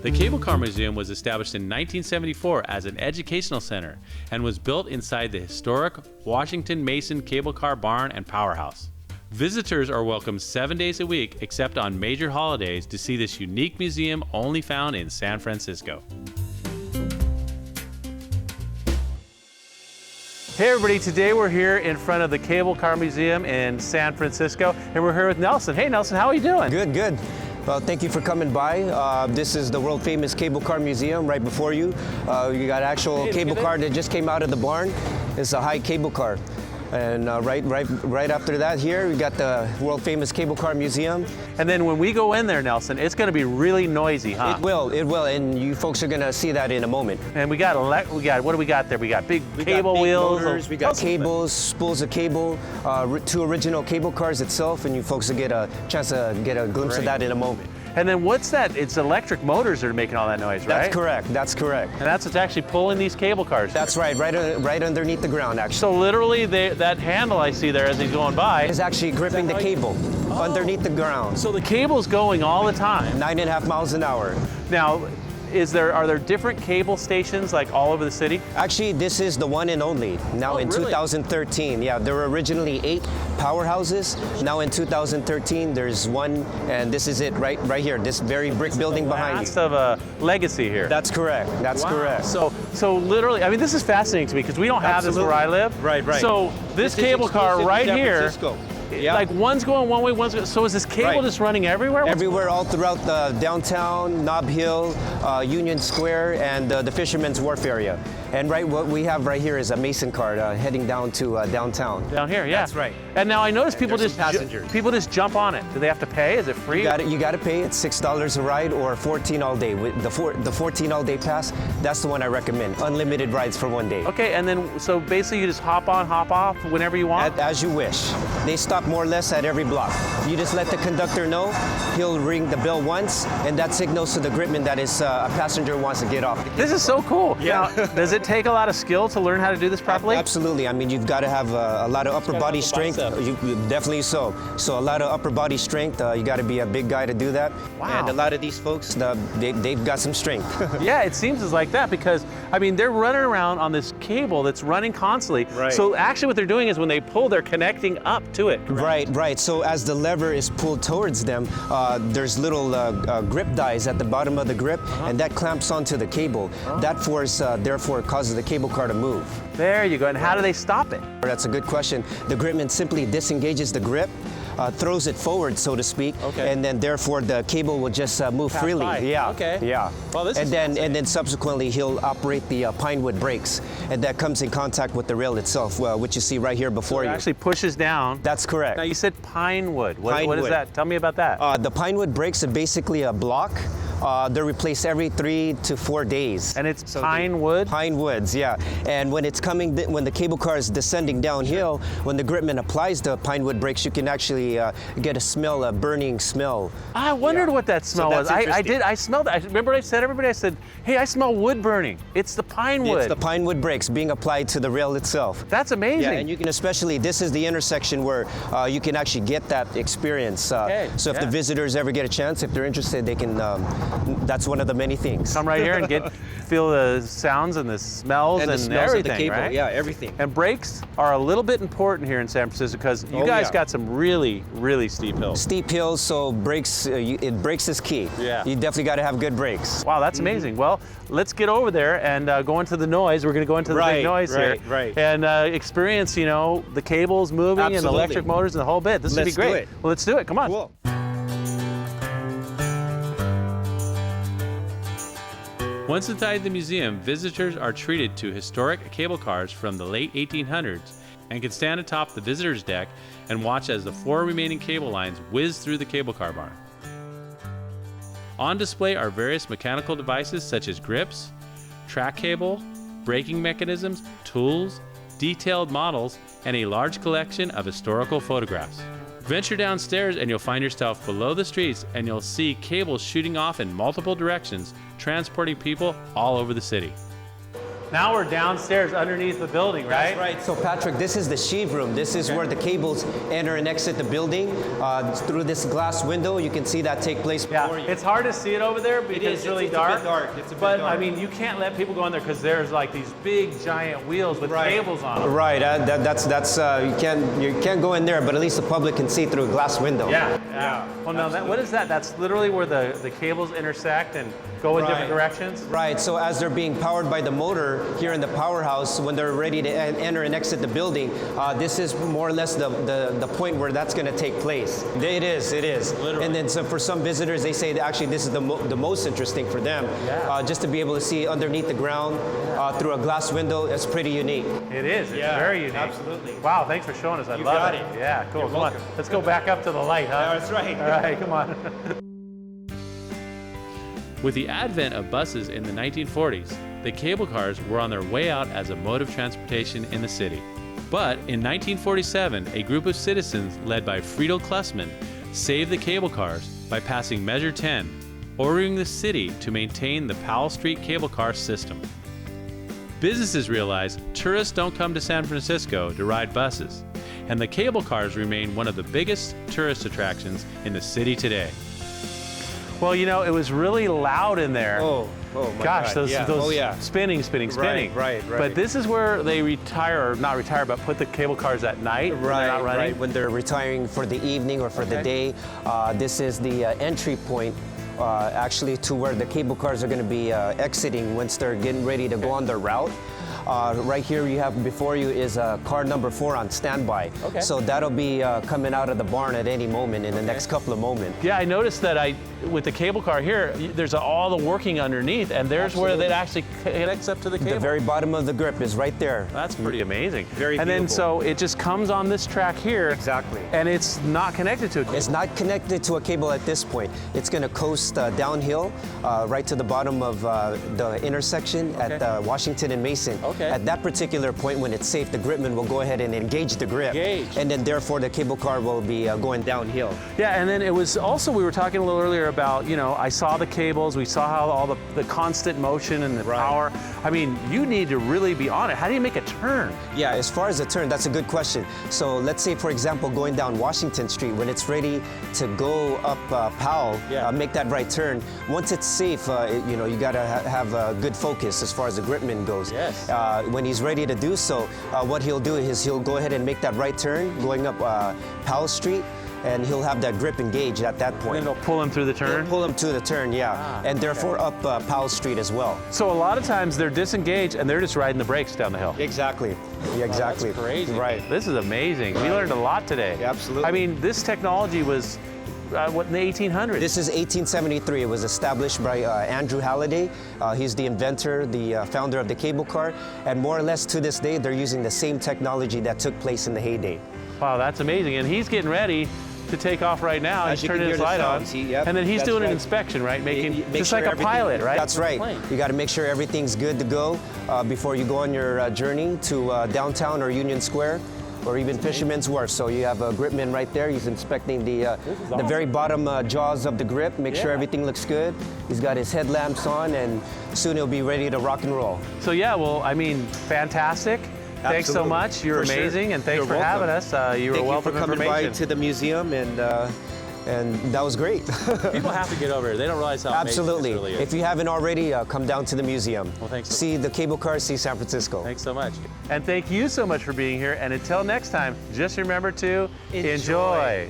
The Cable Car Museum was established in 1974 as an educational center and was built inside the historic Washington Mason Cable Car Barn and Powerhouse. Visitors are welcome 7 days a week except on major holidays to see this unique museum only found in San Francisco. Hey everybody, today we're here in front of the Cable Car Museum in San Francisco, and we're here with Nelson. Hey Nelson, how are you doing? Good, good. Well, thank you for coming by. This is the world famous Cable Car Museum right before you. You got actual cable car that just came out of the barn. It's a high cable car. And right after that here, we got the world famous Cable Car Museum. And then when we go in there, Nelson, it's going to be really noisy, huh? It will, and you folks are going to see that in a moment. And we got what do we got there? We got big cable wheels. Motors, we got cables, spools of cable, two original cable cars itself, and you folks will get a chance to get a glimpse of that in a moment. And then what's that? It's electric motors that are making all that noise, right? That's correct, that's correct. And that's what's actually pulling these cable cars. That's right underneath the ground, actually. So literally that handle I see there as he's going by is actually gripping the cable underneath the ground. So the cable's going all the time. 9.5 miles an hour. Now, are there different cable stations like all over the city? Actually, this is the one and only. Now in 2013, yeah, there were originally 8 powerhouses. Now in 2013, there's one, and this is it right here. This very brick building behind you. That's of a legacy here. That's correct. That's correct. So literally, I mean, this is fascinating to me because we don't have this where I live. Right. So this cable car right here. Yeah. Like one's going one way, so is this cable just running everywhere? Everywhere, all throughout the downtown, Nob Hill, Union Square, and the Fisherman's Wharf area. And what we have right here is a Mason car heading down to downtown. Down here, yeah. That's right. And now I notice people just jump on it. Do they have to pay? Is it free? You got to pay. It's $6 a ride or 14 all day. With the 14 all day pass, that's the one I recommend. Unlimited rides for 1 day. Okay, and then so basically you just hop on, hop off whenever you want? As you wish. They stop more or less at every block. You just let the conductor know. He'll ring the bell once, and that signals to the gripman that a passenger wants to get off. This is so cool. Yeah. Now, does it take a lot of skill to learn how to do this properly? Absolutely. I mean, you've got to have a lot of upper body strength. Definitely so. So a lot of upper body strength. You got to be a big guy to do that. Wow. And a lot of these folks, they've got some strength. Yeah, it seems it's like that because, I mean, they're running around on this cable that's running constantly. Right. So actually what they're doing is when they pull, they're connecting up to it. Right. So as the lever is pulled towards them, there's little grip dies at the bottom of the grip, and that clamps onto the cable. That force, therefore, causes the cable car to move. There you go. And how do they stop it? That's a good question. The gripman simply disengages the grip, throws it forward, so to speak, and then therefore the cable will just move freely. By. Yeah. Okay. Yeah. Well, this and then subsequently he'll operate the pine wood brakes, and that comes in contact with the rail itself, which you see right here before you. It actually pushes down. That's correct. Now you said pine wood. What is that? Tell me about that. The pine wood brakes are basically a block. They're replaced every 3 to 4 days. And it's pine wood? Pine woods, yeah. And when it's when the cable car is descending downhill, when the gripman applies the pine wood brakes, you can actually get a burning smell. I wondered what that smell was. I smelled it. Remember I said, hey, I smell wood burning. It's the pine wood. It's the pine wood brakes being applied to the rail itself. That's amazing. Yeah, and you can this is the intersection where you can actually get that experience. So if the visitors ever get a chance, if they're interested, they can, that's one of the many things. Come right here and feel the sounds and the smells and everything, of the cable. Right? Yeah, everything. And brakes are a little bit important here in San Francisco because you guys got some really, really steep hills. Steep hills, so brakes is key. Yeah. You definitely got to have good brakes. Wow, that's amazing. Well, let's get over there and go into the noise. We're going to go into the big noise here. And experience, the cables moving and the electric motors and the whole bit. This would be great. Do it. Well, let's do it. Come on. Cool. Once inside the museum, visitors are treated to historic cable cars from the late 1800s and can stand atop the visitor's deck and watch as the 4 remaining cable lines whiz through the cable car barn. On display are various mechanical devices such as grips, track cable, braking mechanisms, tools, detailed models, and a large collection of historical photographs. Venture downstairs and you'll find yourself below the streets and you'll see cables shooting off in multiple directions, transporting people all over the city. now we're downstairs underneath the building, right? That's right. So Patrick, this is the sheave room. This is where the cables enter and exit the building. Through this glass window, you can see that take place before you. It's hard to see it over there because it's really dark. It's a bit dark. It's a bit but dark. I mean, you can't let people go in there because there's like these big giant wheels with cables on them. Right. That's you can't go in there, but at least the public can see through a glass window. Yeah. Well, now what is that? That's literally where the cables intersect and go in different directions? Right, so as they're being powered by the motor here in the powerhouse, when they're ready to enter and exit the building, this is more or less the point where that's going to take place. It is. Literally. And then so for some visitors, they say that actually this is the most interesting for them. Just to be able to see underneath the ground through a glass window, it's pretty unique. It is. It's very unique. Absolutely. Wow, thanks for showing us. I love it. Yeah, cool. You're Come welcome. on. Let's go back up to the light, huh? That's right. All right, come on. With the advent of buses in the 1940s, the cable cars were on their way out as a mode of transportation in the city. But in 1947, a group of citizens led by Friedel Klussmann saved the cable cars by passing Measure 10, ordering the city to maintain the Powell Street cable car system. Businesses realized tourists don't come to San Francisco to ride buses, and the cable cars remain one of the biggest tourist attractions in the city today. Well, you know, it was really loud in there. Oh my gosh, God. those spinning. Right. But this is where they but put the cable cars at night when they're not running. Right, when they're retiring for the evening or for the day. This is the entry point actually to where the cable cars are going to be exiting once they're getting ready to go on their route. Right here you have before you is car number 4 on standby. Okay. So that'll be coming out of the barn at any moment in the next couple of moments. Yeah, I noticed that with the cable car here, there's all the working underneath, and there's where it actually connects up to the cable. The very bottom of the grip is right there. That's pretty amazing. Very And beautiful. then so it just comes on this track here. Exactly. And it's not connected to a cable. It's not connected to a cable at this point. It's going to coast downhill right to the bottom of the intersection at Washington and Mason. Okay. At that particular point, when it's safe, the gripman will go ahead and engage the grip. And then therefore the cable car will be going downhill. Yeah, and then it was also, we were talking a little earlier about, I saw the cables, we saw how all the constant motion and the power. I mean, you need to really be on it. How do you make a turn? Yeah, as far as the turn, that's a good question. So let's say, for example, going down Washington Street, when it's ready to go up Powell, make that right turn. Once it's safe, you got to have a good focus as far as the gripman goes. Yes. When he's ready to do so, what he'll do is he'll go ahead and make that right turn going up Powell Street, and he'll have that grip engaged at that point. And then they'll pull him through the turn? They'll pull him to the turn, and therefore up Powell Street as well. So a lot of times they're disengaged and they're just riding the brakes down the hill. Exactly. Exactly. That's crazy. Right. This is amazing. We learned a lot today. Absolutely. I mean, this technology was in the 1800s? This is 1873. It was established by Andrew Halliday. He's the inventor, the founder of the cable car, and more or less to this day, they're using the same technology that took place in the heyday. Wow, that's amazing. And he's getting ready to take off right now. He's turning his light on. And then he's doing an inspection, right? Just like a pilot, right? That's right. You got to make sure everything's good to go before you go on your journey to downtown or Union Square, or even Fisherman's Wharf. So you have a gripman right there. He's inspecting the very bottom jaws of the grip, make sure everything looks good. He's got his headlamps on, and soon he'll be ready to rock and roll. So yeah, well, I mean, fantastic. Thanks so much. You're amazing, and thanks for having us. You were welcome. Thank you for coming by to the museum, and that was great. People have to get over here. They don't realize how amazing this really is. If you haven't already, come down to the museum. Well, thanks. See the cable car, see San Francisco. Thanks so much. And thank you so much for being here. And until next time, just remember to enjoy.